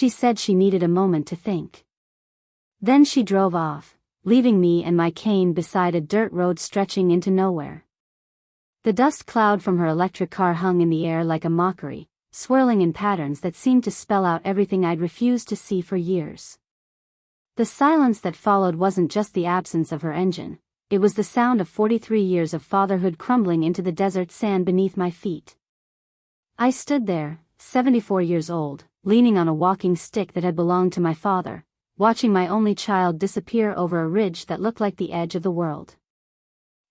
She said she needed a moment to think. Then she drove off, leaving me and my cane beside a dirt road stretching into nowhere. The dust cloud from her electric car hung in the air like a mockery, swirling in patterns that seemed to spell out everything I'd refused to see for years. The silence that followed wasn't just the absence of her engine, it was the sound of 43 years of fatherhood crumbling into the desert sand beneath my feet. I stood there, 74 years old, leaning on a walking stick that had belonged to my father, watching my only child disappear over a ridge that looked like the edge of the world.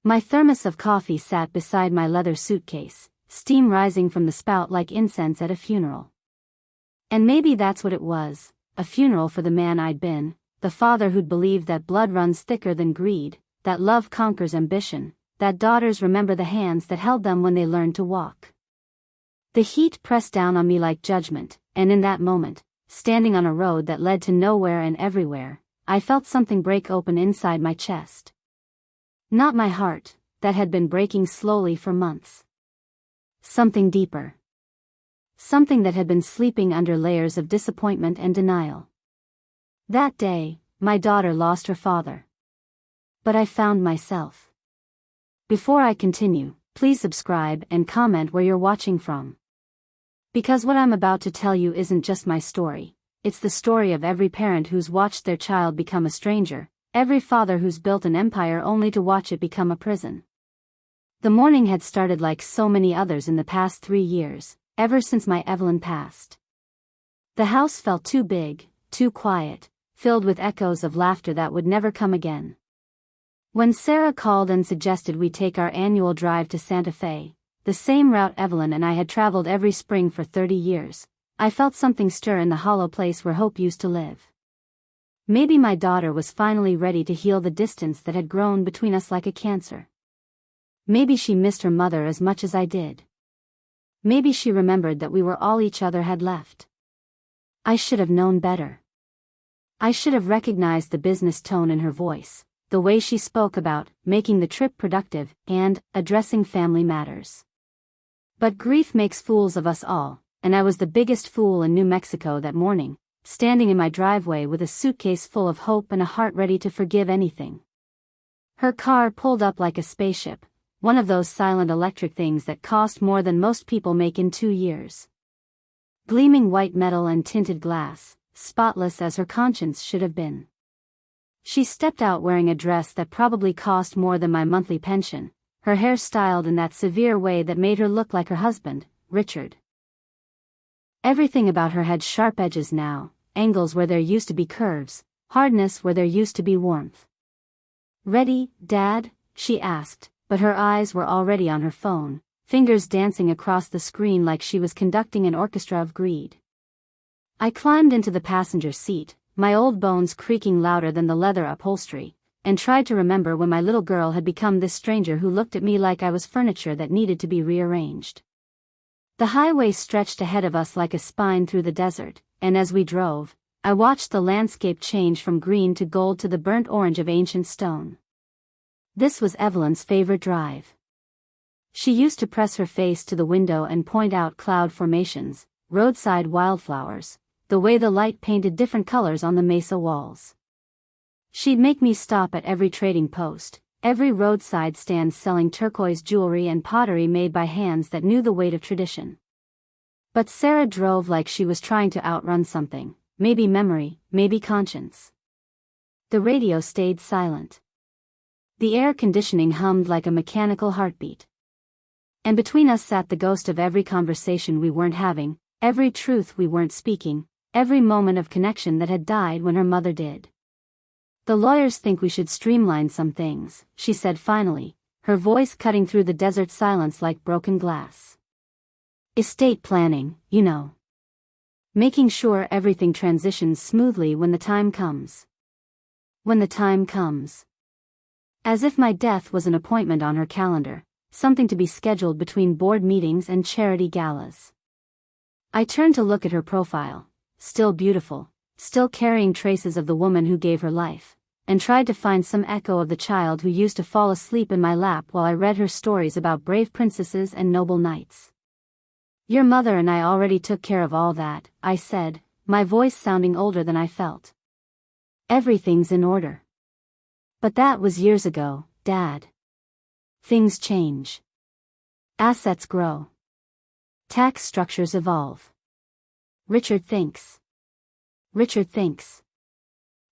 My thermos of coffee sat beside my leather suitcase, steam rising from the spout like incense at a funeral. And maybe that's what it was, a funeral for the man I'd been, the father who'd believed that blood runs thicker than greed, that love conquers ambition, that daughters remember the hands that held them when they learned to walk. The heat pressed down on me like judgment, and in that moment, standing on a road that led to nowhere and everywhere, I felt something break open inside my chest. Not my heart, that had been breaking slowly for months. Something deeper. Something that had been sleeping under layers of disappointment and denial. That day, my daughter lost her father. But I found myself. Before I continue, please subscribe and comment where you're watching from. Because what I'm about to tell you isn't just my story, it's the story of every parent who's watched their child become a stranger, every father who's built an empire only to watch it become a prison. The morning had started like so many others in the past 3 years, ever since my Evelyn passed. The house felt too big, too quiet, filled with echoes of laughter that would never come again. When Sarah called and suggested we take our annual drive to Santa Fe, the same route Evelyn and I had traveled every spring for 30 years, I felt something stir in the hollow place where hope used to live. Maybe my daughter was finally ready to heal the distance that had grown between us like a cancer. Maybe she missed her mother as much as I did. Maybe she remembered that we were all each other had left. I should have known better. I should have recognized the business tone in her voice, the way she spoke about making the trip productive and addressing family matters. But grief makes fools of us all, and I was the biggest fool in New Mexico that morning, standing in my driveway with a suitcase full of hope and a heart ready to forgive anything. Her car pulled up like a spaceship, one of those silent electric things that cost more than most people make in 2 years. Gleaming white metal and tinted glass, spotless as her conscience should have been. She stepped out wearing a dress that probably cost more than my monthly pension, her hair styled in that severe way that made her look like her husband, Richard. Everything about her had sharp edges now, angles where there used to be curves, hardness where there used to be warmth. "Ready, Dad?" she asked, but her eyes were already on her phone, fingers dancing across the screen like she was conducting an orchestra of greed. I climbed into the passenger seat, my old bones creaking louder than the leather upholstery, and tried to remember when my little girl had become this stranger who looked at me like I was furniture that needed to be rearranged. The highway stretched ahead of us like a spine through the desert, and as we drove, I watched the landscape change from green to gold to the burnt orange of ancient stone. This was Evelyn's favorite drive. She used to press her face to the window and point out cloud formations, roadside wildflowers, the way the light painted different colors on the mesa walls. She'd make me stop at every trading post, every roadside stand selling turquoise jewelry and pottery made by hands that knew the weight of tradition. But Sarah drove like she was trying to outrun something, maybe memory, maybe conscience. The radio stayed silent. The air conditioning hummed like a mechanical heartbeat. And between us sat the ghost of every conversation we weren't having, every truth we weren't speaking, every moment of connection that had died when her mother did. "The lawyers think we should streamline some things," she said finally, her voice cutting through the desert silence like broken glass. "Estate planning, you know. Making sure everything transitions smoothly when the time comes. When the time comes." As if my death was an appointment on her calendar, something to be scheduled between board meetings and charity galas. I turned to look at her profile, still beautiful, still carrying traces of the woman who gave her life, and tried to find some echo of the child who used to fall asleep in my lap while I read her stories about brave princesses and noble knights. "Your mother and I already took care of all that," I said, my voice sounding older than I felt. Everything's in order. But that was years ago, Dad. Things change. Assets grow. Tax structures evolve. Richard thinks.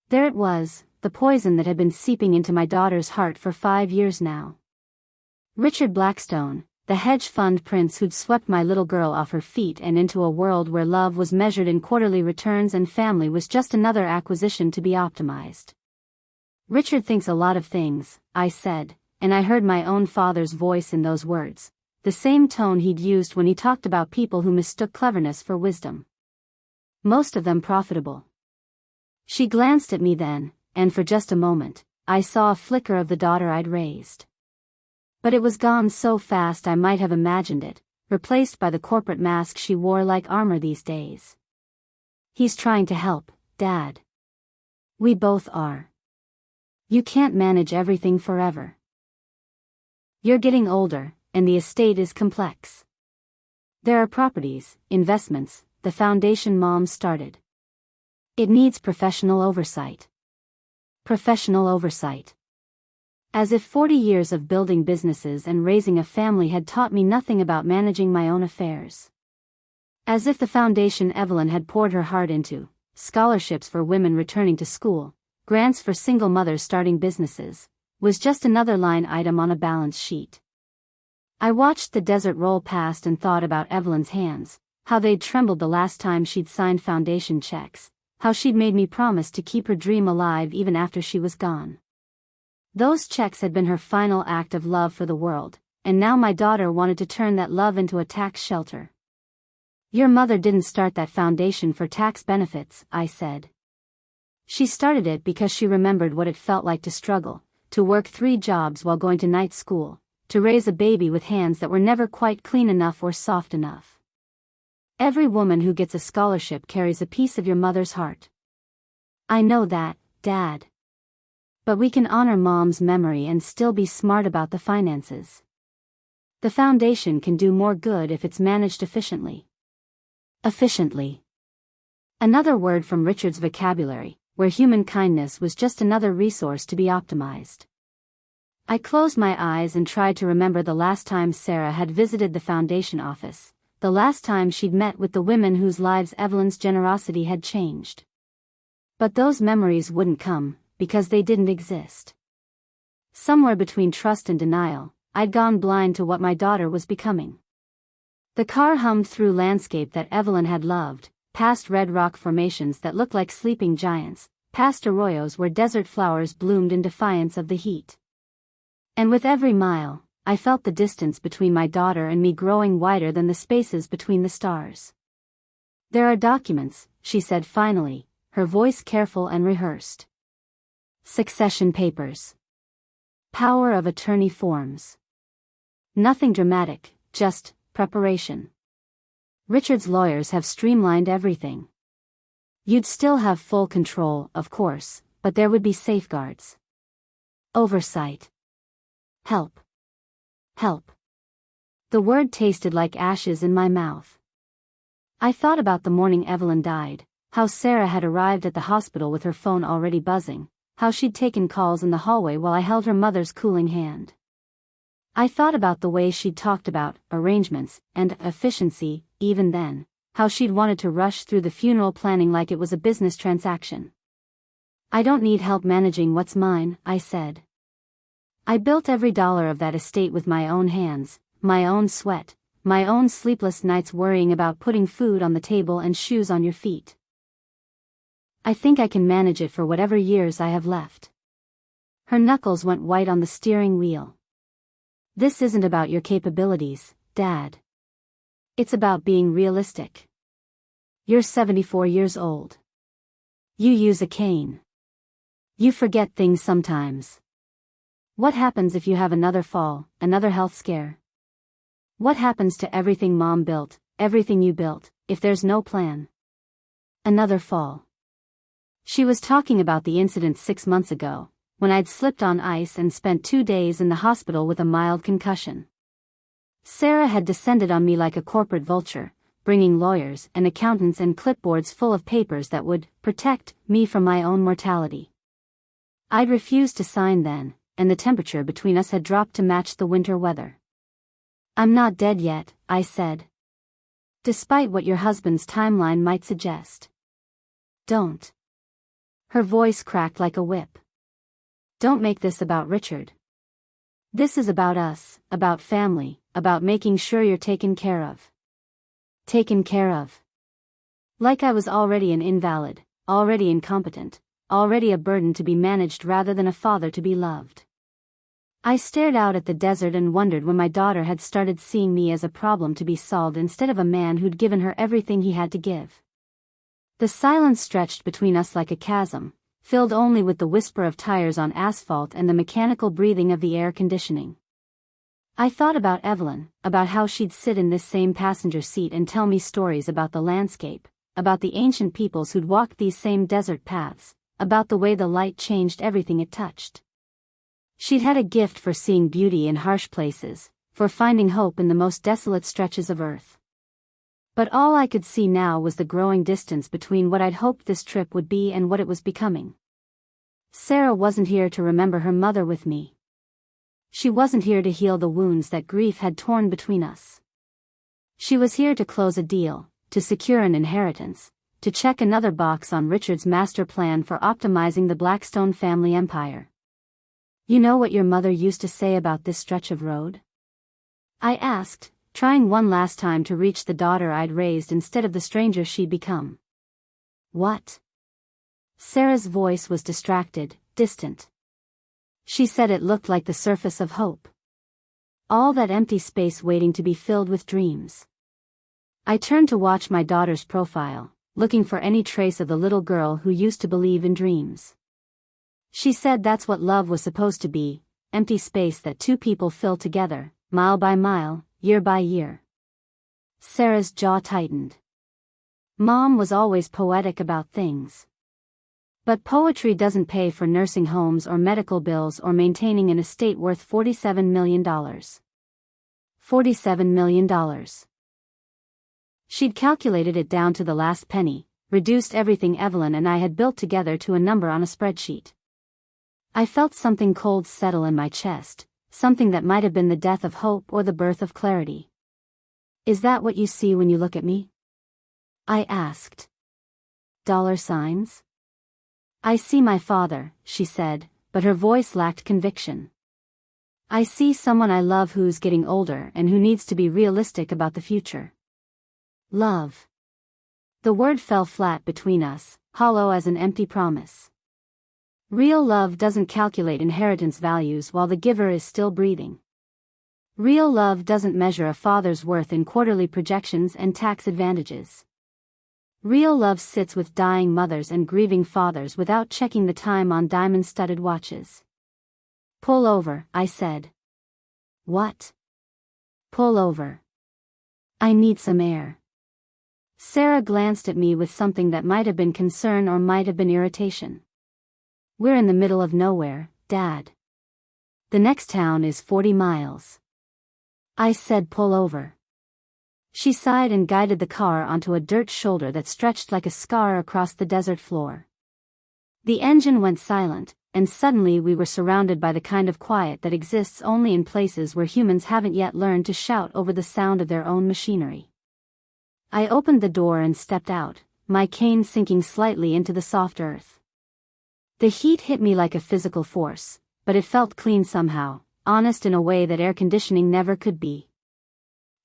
There it was, the poison that had been seeping into my daughter's heart for 5 years now. Richard Blackstone, the hedge fund prince who'd swept my little girl off her feet and into a world where love was measured in quarterly returns and family was just another acquisition to be optimized. Richard thinks a lot of things, I said, and I heard my own father's voice in those words, the same tone he'd used when he talked about people who mistook cleverness for wisdom. Most of them profitable. She glanced at me then, and for just a moment, I saw a flicker of the daughter I'd raised. But it was gone so fast I might have imagined it, replaced by the corporate mask she wore like armor these days. He's trying to help, Dad. We both are. You can't manage everything forever. You're getting older, and the estate is complex. There are properties, investments, the foundation Mom started. It needs professional oversight. Professional oversight. As if 40 years of building businesses and raising a family had taught me nothing about managing my own affairs. As if the foundation Evelyn had poured her heart into, scholarships for women returning to school, grants for single mothers starting businesses, was just another line item on a balance sheet. I watched the desert roll past and thought about Evelyn's hands, how they'd trembled the last time she'd signed foundation checks, how she'd made me promise to keep her dream alive even after she was gone. Those checks had been her final act of love for the world, and now my daughter wanted to turn that love into a tax shelter. Your mother didn't start that foundation for tax benefits, I said. She started it because she remembered what it felt like to struggle, to work 3 jobs while going to night school, to raise a baby with hands that were never quite clean enough or soft enough. Every woman who gets a scholarship carries a piece of your mother's heart. I know that, Dad. But we can honor Mom's memory and still be smart about the finances. The foundation can do more good if it's managed efficiently. Efficiently. Another word from Richard's vocabulary, where human kindness was just another resource to be optimized. I closed my eyes and tried to remember the last time Sarah had visited the foundation office, the last time she'd met with the women whose lives Evelyn's generosity had changed. But those memories wouldn't come, because they didn't exist. Somewhere between trust and denial, I'd gone blind to what my daughter was becoming. The car hummed through landscape that Evelyn had loved, past red rock formations that looked like sleeping giants, past arroyos where desert flowers bloomed in defiance of the heat. And with every mile, I felt the distance between my daughter and me growing wider than the spaces between the stars. There are documents, she said finally, her voice careful and rehearsed. Succession papers. Power of attorney forms. Nothing dramatic, just preparation. Richard's lawyers have streamlined everything. You'd still have full control, of course, but there would be safeguards. Oversight. Help. Help. The word tasted like ashes in my mouth. I thought about the morning Evelyn died, how Sarah had arrived at the hospital with her phone already buzzing, how she'd taken calls in the hallway while I held her mother's cooling hand. I thought about the way she'd talked about arrangements and efficiency, even then, how she'd wanted to rush through the funeral planning like it was a business transaction. I don't need help managing what's mine, I said. I built every dollar of that estate with my own hands, my own sweat, my own sleepless nights worrying about putting food on the table and shoes on your feet. I think I can manage it for whatever years I have left. Her knuckles went white on the steering wheel. This isn't about your capabilities, Dad. It's about being realistic. You're 74 years old. You use a cane. You forget things sometimes. What happens if you have another fall, another health scare? What happens to everything Mom built, everything you built, if there's no plan? Another fall. She was talking about the incident 6 months ago, when I'd slipped on ice and spent 2 days in the hospital with a mild concussion. Sarah had descended on me like a corporate vulture, bringing lawyers and accountants and clipboards full of papers that would protect me from my own mortality. I'd refused to sign then, and the temperature between us had dropped to match the winter weather. "I'm not dead yet," I said. "Despite what your husband's timeline might suggest." "Don't." Her voice cracked like a whip. "Don't make this about Richard. This is about us, about family, about making sure you're taken care of." Taken care of. Like I was already an invalid, already incompetent, already a burden to be managed rather than a father to be loved. I stared out at the desert and wondered when my daughter had started seeing me as a problem to be solved instead of a man who'd given her everything he had to give. The silence stretched between us like a chasm, filled only with the whisper of tires on asphalt and the mechanical breathing of the air conditioning. I thought about Evelyn, about how she'd sit in this same passenger seat and tell me stories about the landscape, about the ancient peoples who'd walked these same desert paths, about the way the light changed everything it touched. She'd had a gift for seeing beauty in harsh places, for finding hope in the most desolate stretches of earth. But all I could see now was the growing distance between what I'd hoped this trip would be and what it was becoming. Sarah wasn't here to remember her mother with me. She wasn't here to heal the wounds that grief had torn between us. She was here to close a deal, to secure an inheritance, to check another box on Richard's master plan for optimizing the Blackstone family empire. "You know what your mother used to say about this stretch of road?" I asked, trying one last time to reach the daughter I'd raised instead of the stranger she'd become. "What?" Sarah's voice was distracted, distant. She said it looked like the surface of hope. All that empty space waiting to be filled with dreams. I turned to watch my daughter's profile, looking for any trace of the little girl who used to believe in dreams. She said that's what love was supposed to be, empty space that two people fill together, mile by mile, year by year. Sarah's jaw tightened. Mom was always poetic about things. But poetry doesn't pay for nursing homes or medical bills or maintaining an estate worth $47 million. $47 million. She'd calculated it down to the last penny, reduced everything Evelyn and I had built together to a number on a spreadsheet. I felt something cold settle in my chest, something that might have been the death of hope or the birth of clarity. "Is that what you see when you look at me?" I asked. "Dollar signs?" "I see my father," she said, but her voice lacked conviction. "I see someone I love who's getting older and who needs to be realistic about the future." Love. The word fell flat between us, hollow as an empty promise. Real love doesn't calculate inheritance values while the giver is still breathing. Real love doesn't measure a father's worth in quarterly projections and tax advantages. Real love sits with dying mothers and grieving fathers without checking the time on diamond-studded watches. "Pull over," I said. "What?" "Pull over. I need some air." Sarah glanced at me with something that might have been concern or might have been irritation. "We're in the middle of nowhere, Dad. The next town is 40 miles. I said pull over. She sighed and guided the car onto a dirt shoulder that stretched like a scar across the desert floor. The engine went silent, and suddenly we were surrounded by the kind of quiet that exists only in places where humans haven't yet learned to shout over the sound of their own machinery. I opened the door and stepped out, my cane sinking slightly into the soft earth. The heat hit me like a physical force, but it felt clean somehow, honest in a way that air conditioning never could be.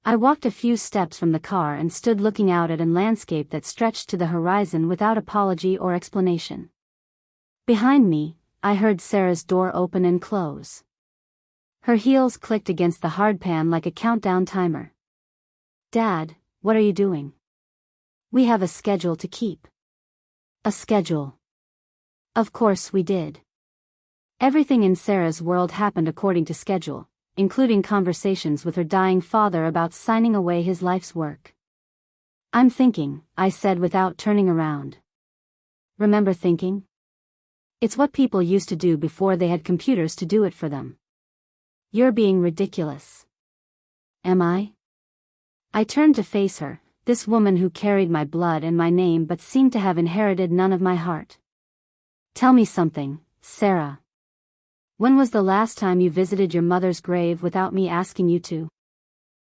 I walked a few steps from the car and stood looking out at a landscape that stretched to the horizon without apology or explanation. Behind me, I heard Sarah's door open and close. Her heels clicked against the hardpan like a countdown timer. "Dad, what are you doing?" "We have a schedule to keep." "A schedule." Of course we did. Everything in Sarah's world happened according to schedule, including conversations with her dying father about signing away his life's work. "I'm thinking," I said without turning around. "Remember thinking? It's what people used to do before they had computers to do it for them." "You're being ridiculous." "Am I?" I turned to face her, this woman who carried my blood and my name but seemed to have inherited none of my heart. Tell me something, Sarah. When was the last time you visited your mother's grave without me asking you to?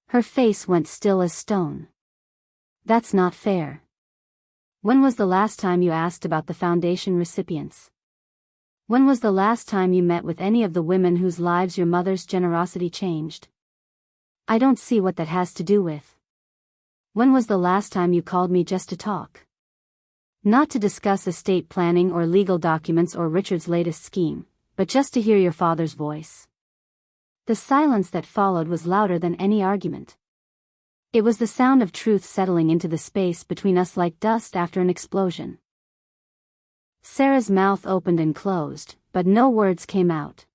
Her face went still as stone. That's not fair. When was the last time you asked about the foundation recipients? When was the last time you met with any of the women whose lives your mother's generosity changed? I don't see what that has to do with. When was the last time you called me just to talk? Not to discuss estate planning or legal documents or Richard's latest scheme, but just to hear your father's voice. The silence that followed was louder than any argument. It was the sound of truth settling into the space between us like dust after an explosion. Sarah's mouth opened and closed, but no words came out.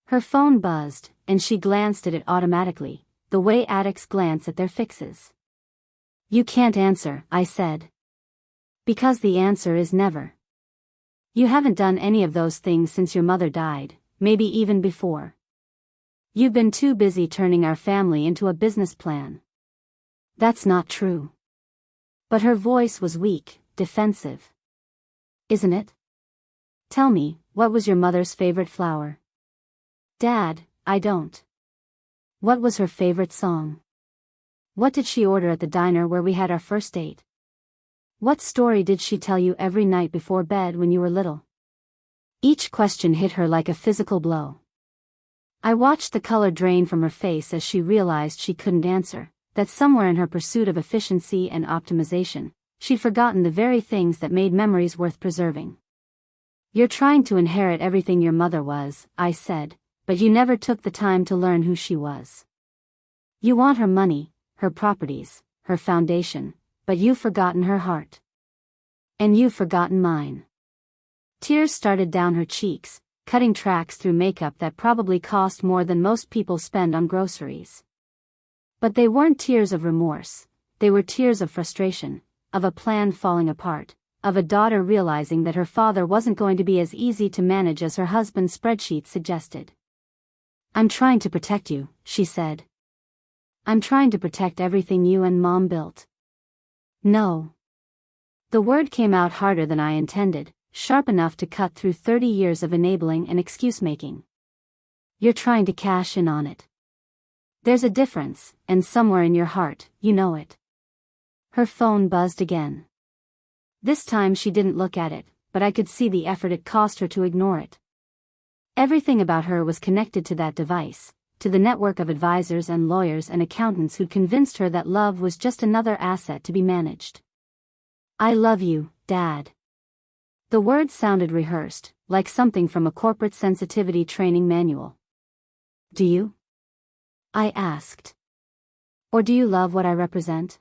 Her phone buzzed, and she glanced at it automatically, the way addicts glance at their fixes. You can't answer, I said. Because the answer is never. You haven't done any of those things since your mother died, maybe even before. You've been too busy turning our family into a business plan. That's not true. But her voice was weak, defensive. Isn't it? Tell me, what was your mother's favorite flower? Dad, I don't. What was her favorite song? What did she order at the diner where we had our first date? What story did she tell you every night before bed when you were little? Each question hit her like a physical blow. I watched the color drain from her face as she realized she couldn't answer, that somewhere in her pursuit of efficiency and optimization, she'd forgotten the very things that made memories worth preserving. You're trying to inherit everything your mother was, I said, but you never took the time to learn who she was. You want her money, her properties, her foundation, but you've forgotten her heart. And you've forgotten mine. Tears started down her cheeks, cutting tracks through makeup that probably cost more than most people spend on groceries. But they weren't tears of remorse, they were tears of frustration, of a plan falling apart, of a daughter realizing that her father wasn't going to be as easy to manage as her husband's spreadsheet suggested. I'm trying to protect you, she said. I'm trying to protect everything you and Mom built. No. The word came out harder than I intended, sharp enough to cut through 30 years of enabling and excuse-making. You're trying to cash in on it. There's a difference, and somewhere in your heart, you know it. Her phone buzzed again. This time she didn't look at it, but I could see the effort it cost her to ignore it. Everything about her was connected to that device, to the network of advisors and lawyers and accountants who'd convinced her that love was just another asset to be managed. I love you, Dad. The words sounded rehearsed, like something from a corporate sensitivity training manual. Do you? I asked. Or do you love what I represent?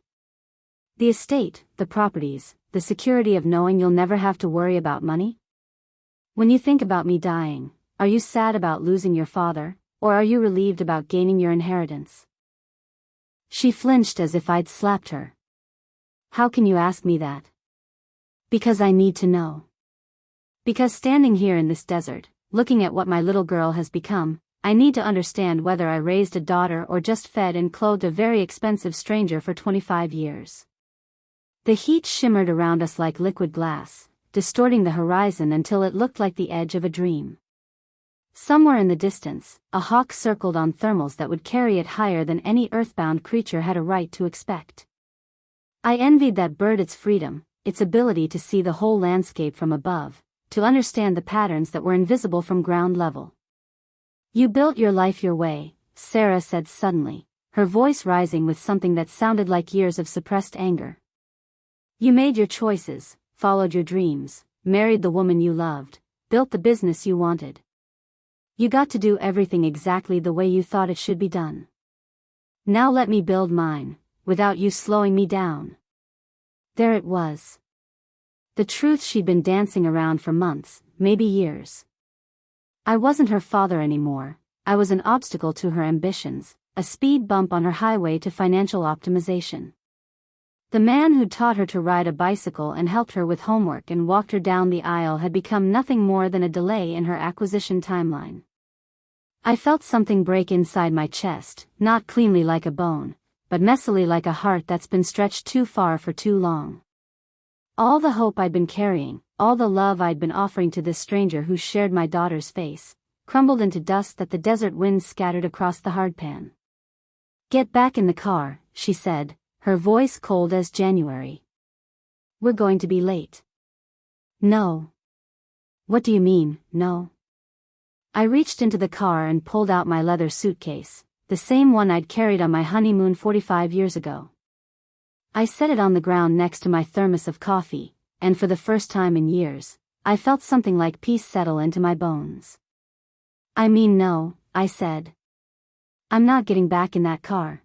The estate, the properties, the security of knowing you'll never have to worry about money? When you think about me dying, are you sad about losing your father, or are you relieved about gaining your inheritance? She flinched as if I'd slapped her. How can you ask me that? Because I need to know. Because standing here in this desert, looking at what my little girl has become, I need to understand whether I raised a daughter or just fed and clothed a very expensive stranger for 25 years. The heat shimmered around us like liquid glass, distorting the horizon until it looked like the edge of a dream. Somewhere in the distance, a hawk circled on thermals that would carry it higher than any earthbound creature had a right to expect. I envied that bird its freedom, its ability to see the whole landscape from above, to understand the patterns that were invisible from ground level. You built your life your way, Sarah said suddenly, her voice rising with something that sounded like years of suppressed anger. You made your choices, followed your dreams, married the woman you loved, built the business you wanted. You got to do everything exactly the way you thought it should be done. Now let me build mine, without you slowing me down. There it was. The truth she'd been dancing around for months, maybe years. I wasn't her father anymore, I was an obstacle to her ambitions, a speed bump on her highway to financial optimization. The man who'd taught her to ride a bicycle and helped her with homework and walked her down the aisle had become nothing more than a delay in her acquisition timeline. I felt something break inside my chest, not cleanly like a bone, but messily like a heart that's been stretched too far for too long. All the hope I'd been carrying, all the love I'd been offering to this stranger who shared my daughter's face, crumbled into dust that the desert winds scattered across the hardpan. "Get back in the car," she said, her voice cold as January. "We're going to be late." "No." "What do you mean, no?" I reached into the car and pulled out my leather suitcase, the same one I'd carried on my honeymoon 45 years ago. I set it on the ground next to my thermos of coffee, and for the first time in years, I felt something like peace settle into my bones. "I mean no," I said. "I'm not getting back in that car.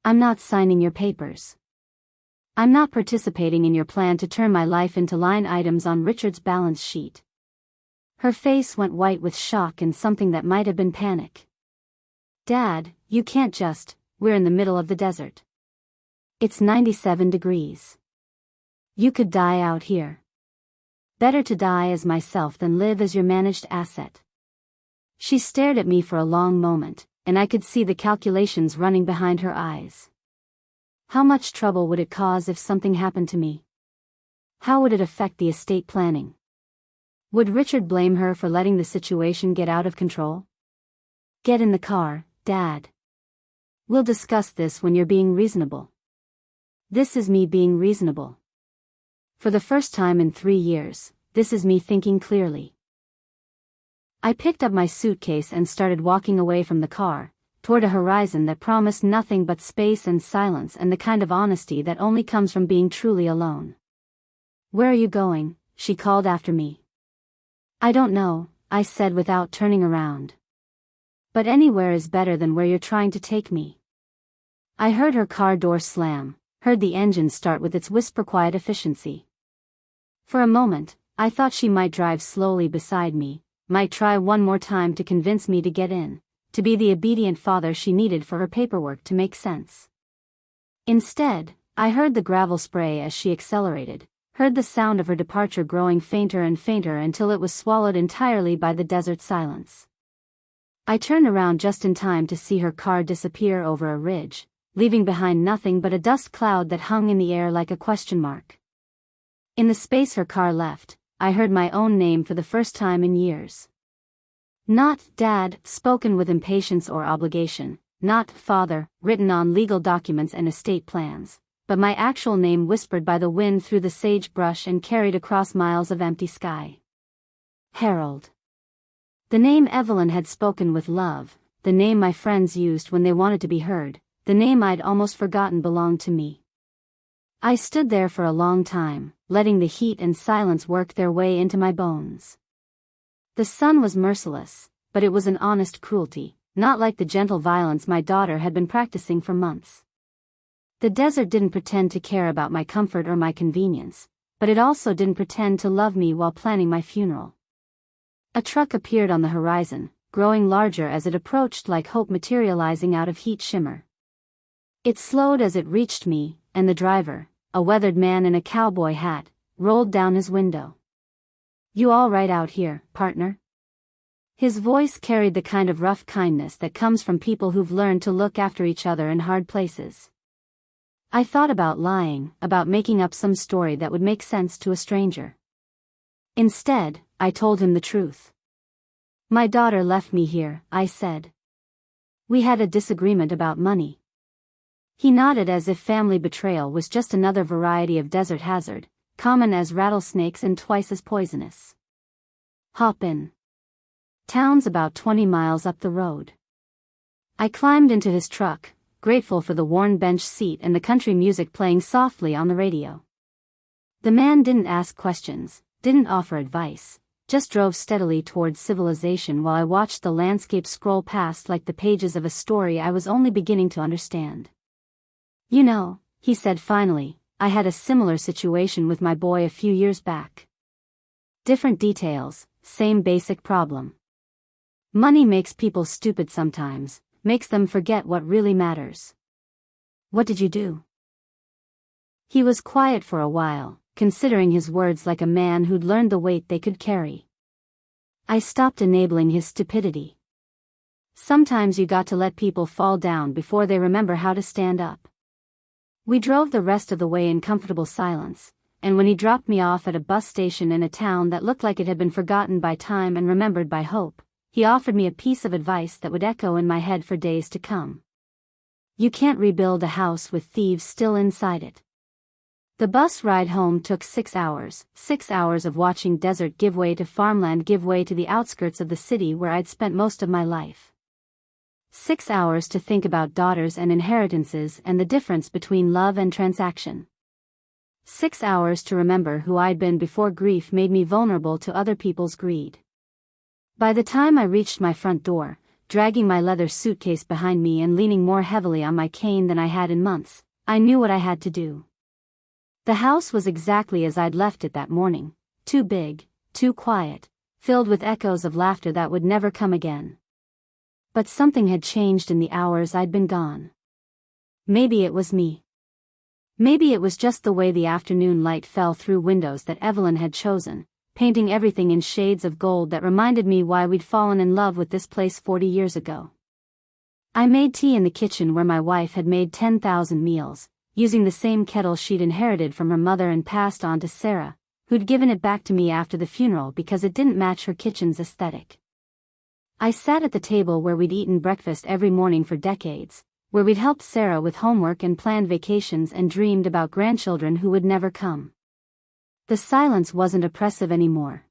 I'm not signing your papers. I'm not participating in your plan to turn my life into line items on Richard's balance sheet." Her face went white with shock and something that might have been panic. "Dad, you can't just, we're in the middle of the desert. It's 97 degrees. You could die out here. Better to die as myself than live as your managed asset." She stared at me for a long moment, and I could see the calculations running behind her eyes. How much trouble would it cause if something happened to me? How would it affect the estate planning? Would Richard blame her for letting the situation get out of control? "Get in the car, Dad. We'll discuss this when you're being reasonable." This is me being reasonable. For the first time in 3 years, this is me thinking clearly. I picked up my suitcase and started walking away from the car, toward a horizon that promised nothing but space and silence and the kind of honesty that only comes from being truly alone. "Where are you going?" she called after me. "I don't know," I said without turning around. "But anywhere is better than where you're trying to take me." I heard her car door slam, heard the engine start with its whisper-quiet efficiency. For a moment, I thought she might drive slowly beside me, might try one more time to convince me to get in, to be the obedient father she needed for her paperwork to make sense. Instead, I heard the gravel spray as she accelerated, heard the sound of her departure growing fainter and fainter until it was swallowed entirely by the desert silence. I turned around just in time to see her car disappear over a ridge, leaving behind nothing but a dust cloud that hung in the air like a question mark. In the space her car left, I heard my own name for the first time in years. Not Dad, spoken with impatience or obligation, not Father, written on legal documents and estate plans, but my actual name whispered by the wind through the sagebrush and carried across miles of empty sky. Harold. The name Evelyn had spoken with love, the name my friends used when they wanted to be heard, the name I'd almost forgotten belonged to me. I stood there for a long time, letting the heat and silence work their way into my bones. The sun was merciless, but it was an honest cruelty, not like the gentle violence my daughter had been practicing for months. The desert didn't pretend to care about my comfort or my convenience, but it also didn't pretend to love me while planning my funeral. A truck appeared on the horizon, growing larger as it approached like hope materializing out of heat shimmer. It slowed as it reached me, and the driver, a weathered man in a cowboy hat, rolled down his window. "You all right out here, partner?" His voice carried the kind of rough kindness that comes from people who've learned to look after each other in hard places. I thought about lying, about making up some story that would make sense to a stranger. Instead, I told him the truth. "My daughter left me here," I said. "We had a disagreement about money." He nodded as if family betrayal was just another variety of desert hazard, common as rattlesnakes and twice as poisonous. "Hop in. Town's about 20 miles up the road." I climbed into his truck, grateful for the worn bench seat and the country music playing softly on the radio. The man didn't ask questions, didn't offer advice, just drove steadily towards civilization while I watched the landscape scroll past like the pages of a story I was only beginning to understand. "You know," he said finally, "I had a similar situation with my boy a few years back. Different details, same basic problem. Money makes people stupid sometimes, makes them forget what really matters." "What did you do?" He was quiet for a while, considering his words like a man who'd learned the weight they could carry. "I stopped enabling his stupidity. Sometimes you got to let people fall down before they remember how to stand up. We drove the rest of the way in comfortable silence, and when he dropped me off at a bus station in a town that looked like it had been forgotten by time and remembered by hope, he offered me a piece of advice that would echo in my head for days to come. You can't rebuild a house with thieves still inside it. The bus ride home took 6 hours, 6 hours of watching desert give way to farmland give way to the outskirts of the city where I'd spent most of my life. 6 hours to think about daughters and inheritances and the difference between love and transaction. 6 hours to remember who I'd been before grief made me vulnerable to other people's greed. By the time I reached my front door, dragging my leather suitcase behind me and leaning more heavily on my cane than I had in months, I knew what I had to do. The house was exactly as I'd left it that morning, too big, too quiet, filled with echoes of laughter that would never come again. But something had changed in the hours I'd been gone. Maybe it was me. Maybe it was just the way the afternoon light fell through windows that Evelyn had chosen, painting everything in shades of gold that reminded me why we'd fallen in love with this place 40 years ago. I made tea in the kitchen where my wife had made 10,000 meals, using the same kettle she'd inherited from her mother and passed on to Sarah, who'd given it back to me after the funeral because it didn't match her kitchen's aesthetic. I sat at the table where we'd eaten breakfast every morning for decades, where we'd helped Sarah with homework and planned vacations and dreamed about grandchildren who would never come. The silence wasn't oppressive anymore.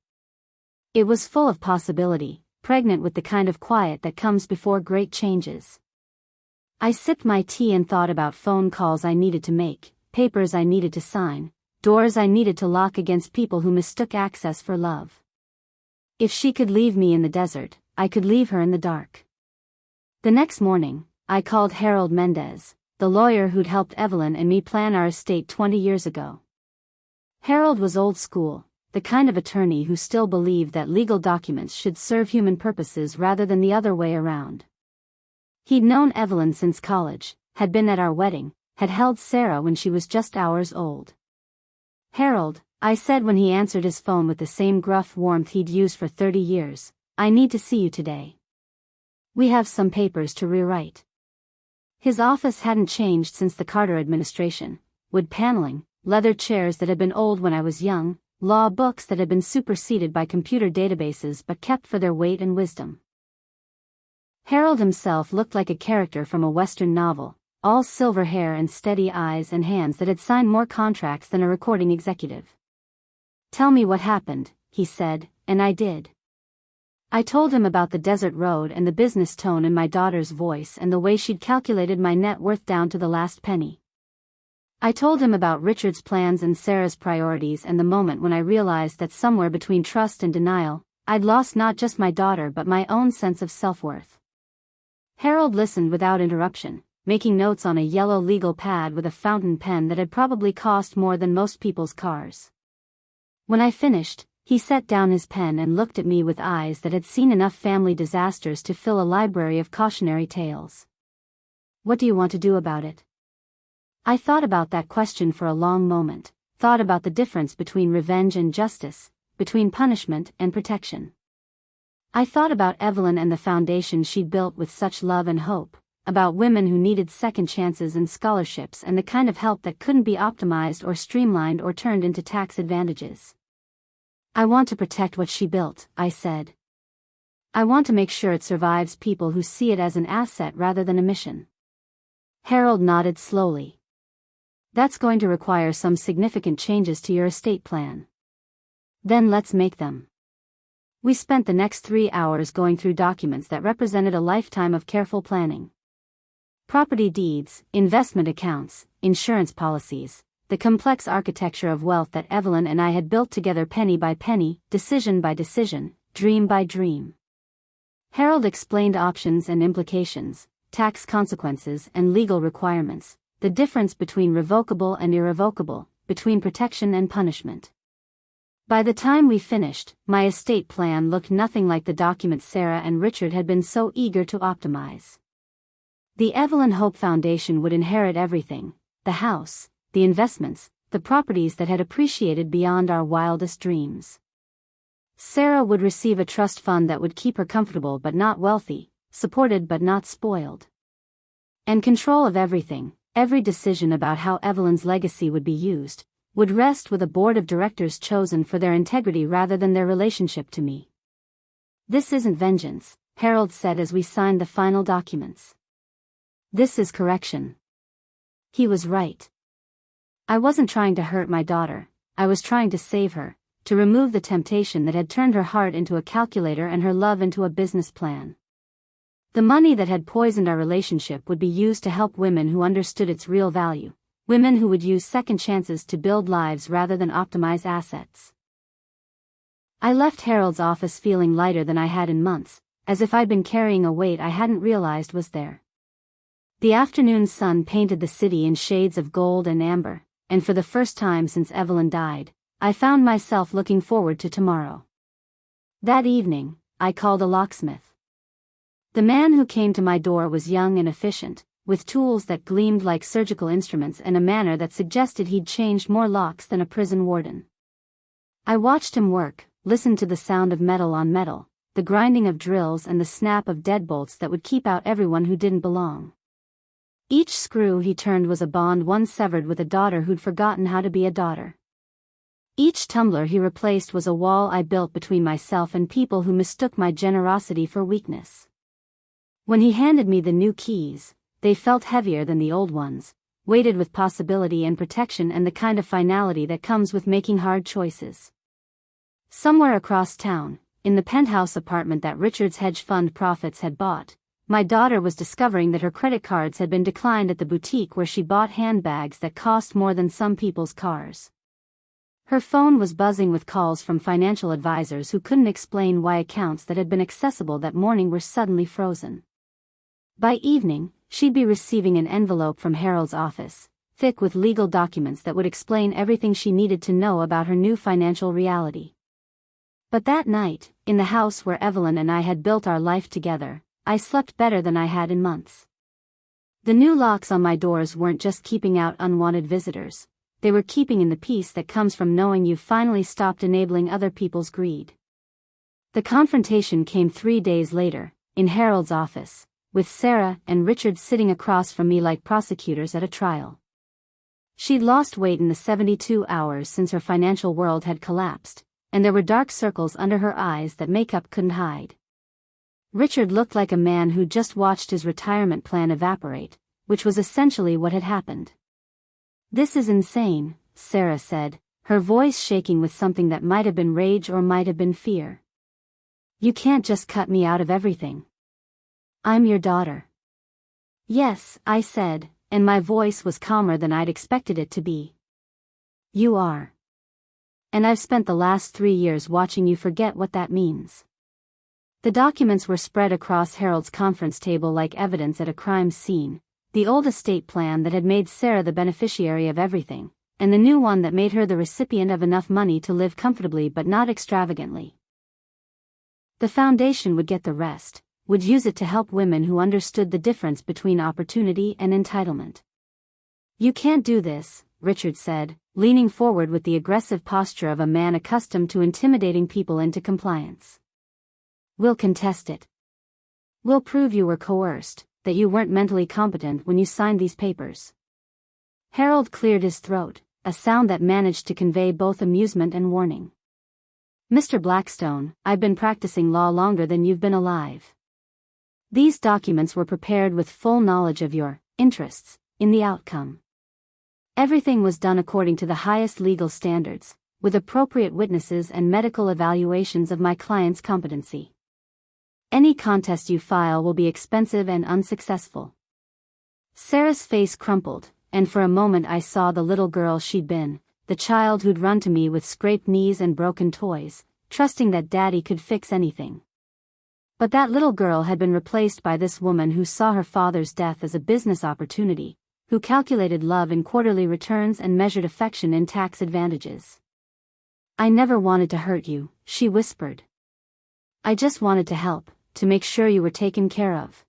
It was full of possibility, pregnant with the kind of quiet that comes before great changes. I sipped my tea and thought about phone calls I needed to make, papers I needed to sign, doors I needed to lock against people who mistook access for love. If she could leave me in the desert, I could leave her in the dark. The next morning, I called Harold Mendez, the lawyer who'd helped Evelyn and me plan our estate 20 years ago. Harold was old school, the kind of attorney who still believed that legal documents should serve human purposes rather than the other way around. He'd known Evelyn since college, had been at our wedding, had held Sarah when she was just hours old. Harold, I said when he answered his phone with the same gruff warmth he'd used for 30 years, I need to see you today. We have some papers to rewrite. His office hadn't changed since the Carter administration, wood paneling, leather chairs that had been old when I was young, law books that had been superseded by computer databases but kept for their weight and wisdom. Harold himself looked like a character from a Western novel, all silver hair and steady eyes and hands that had signed more contracts than a recording executive. Tell me what happened, he said, and I did. I told him about the desert road and the business tone in my daughter's voice and the way she'd calculated my net worth down to the last penny. I told him about Richard's plans and Sarah's priorities and the moment when I realized that somewhere between trust and denial, I'd lost not just my daughter but my own sense of self-worth. Harold listened without interruption, making notes on a yellow legal pad with a fountain pen that had probably cost more than most people's cars. When I finished, he set down his pen and looked at me with eyes that had seen enough family disasters to fill a library of cautionary tales. What do you want to do about it? I thought about that question for a long moment, thought about the difference between revenge and justice, between punishment and protection. I thought about Evelyn and the foundation she'd built with such love and hope, about women who needed second chances and scholarships and the kind of help that couldn't be optimized or streamlined or turned into tax advantages. I want to protect what she built, I said. I want to make sure it survives people who see it as an asset rather than a mission. Harold nodded slowly. That's going to require some significant changes to your estate plan. Then let's make them. We spent the next 3 hours going through documents that represented a lifetime of careful planning. Property deeds, investment accounts, insurance policies, the complex architecture of wealth that Evelyn and I had built together penny by penny, decision by decision, dream by dream. Harold explained options and implications, tax consequences and legal requirements, the difference between revocable and irrevocable, between protection and punishment. By the time we finished, my estate plan looked nothing like the document Sarah and Richard had been so eager to optimize. The Evelyn Hope Foundation would inherit everything, the house, the investments, the properties that had appreciated beyond our wildest dreams. Sarah would receive a trust fund that would keep her comfortable but not wealthy, supported but not spoiled. And control of everything, every decision about how Evelyn's legacy would be used, would rest with a board of directors chosen for their integrity rather than their relationship to me. This isn't vengeance, Harold said as we signed the final documents. This is correction. He was right. I wasn't trying to hurt my daughter, I was trying to save her, to remove the temptation that had turned her heart into a calculator and her love into a business plan. The money that had poisoned our relationship would be used to help women who understood its real value, women who would use second chances to build lives rather than optimize assets. I left Harold's office feeling lighter than I had in months, as if I'd been carrying a weight I hadn't realized was there. The afternoon sun painted the city in shades of gold and amber, and for the first time since Evelyn died, I found myself looking forward to tomorrow. That evening, I called a locksmith. The man who came to my door was young and efficient, with tools that gleamed like surgical instruments and a manner that suggested he'd changed more locks than a prison warden. I watched him work, listened to the sound of metal on metal, the grinding of drills and the snap of deadbolts that would keep out everyone who didn't belong. Each screw he turned was a bond one severed with a daughter who'd forgotten how to be a daughter. Each tumbler he replaced was a wall I built between myself and people who mistook my generosity for weakness. When he handed me the new keys, they felt heavier than the old ones, weighted with possibility and protection and the kind of finality that comes with making hard choices. Somewhere across town, in the penthouse apartment that Richard's hedge fund profits had bought, my daughter was discovering that her credit cards had been declined at the boutique where she bought handbags that cost more than some people's cars. Her phone was buzzing with calls from financial advisors who couldn't explain why accounts that had been accessible that morning were suddenly frozen. By evening, she'd be receiving an envelope from Harold's office, thick with legal documents that would explain everything she needed to know about her new financial reality. But that night, in the house where Evelyn and I had built our life together, I slept better than I had in months. The new locks on my doors weren't just keeping out unwanted visitors, they were keeping in the peace that comes from knowing you've finally stopped enabling other people's greed. The confrontation came 3 days later, in Harold's office, with Sarah and Richard sitting across from me like prosecutors at a trial. She'd lost weight in the 72 hours since her financial world had collapsed, and there were dark circles under her eyes that makeup couldn't hide. Richard looked like a man who'd just watched his retirement plan evaporate, which was essentially what had happened. "This is insane," Sarah said, her voice shaking with something that might have been rage or might have been fear. "You can't just cut me out of everything. I'm your daughter." "Yes," I said, and my voice was calmer than I'd expected it to be. "You are. And I've spent the last 3 years watching you forget what that means." The documents were spread across Harold's conference table like evidence at a crime scene, the old estate plan that had made Sarah the beneficiary of everything, and the new one that made her the recipient of enough money to live comfortably but not extravagantly. The foundation would get the rest, would use it to help women who understood the difference between opportunity and entitlement. "You can't do this," Richard said, leaning forward with the aggressive posture of a man accustomed to intimidating people into compliance. "We'll contest it. We'll prove you were coerced, that you weren't mentally competent when you signed these papers." Harold cleared his throat, a sound that managed to convey both amusement and warning. "Mr. Blackstone, I've been practicing law longer than you've been alive. These documents were prepared with full knowledge of your interests in the outcome. Everything was done according to the highest legal standards, with appropriate witnesses and medical evaluations of my client's competency. Any contest you file will be expensive and unsuccessful." Sarah's face crumpled, and for a moment I saw the little girl she'd been, the child who'd run to me with scraped knees and broken toys, trusting that Daddy could fix anything. But that little girl had been replaced by this woman who saw her father's death as a business opportunity, who calculated love in quarterly returns and measured affection in tax advantages. "I never wanted to hurt you," she whispered. "I just wanted to help, to make sure you were taken care of."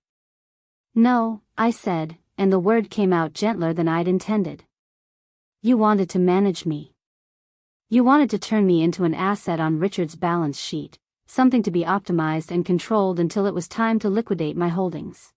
"No," I said, and the word came out gentler than I'd intended. "You wanted to manage me. You wanted to turn me into an asset on Richard's balance sheet, something to be optimized and controlled until it was time to liquidate my holdings.